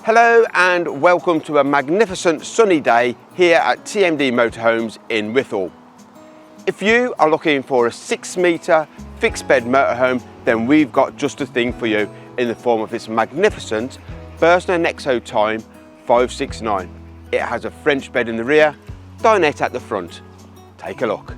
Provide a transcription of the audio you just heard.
Hello and welcome to a magnificent sunny day here at TMD Motorhomes in Withall. If you are looking for a 6-metre fixed bed motorhome, then we've got just the thing for you in the form of this magnificent Burstner Nexxo Time 569. It has a French bed in the rear, dinette at the front. Take a look.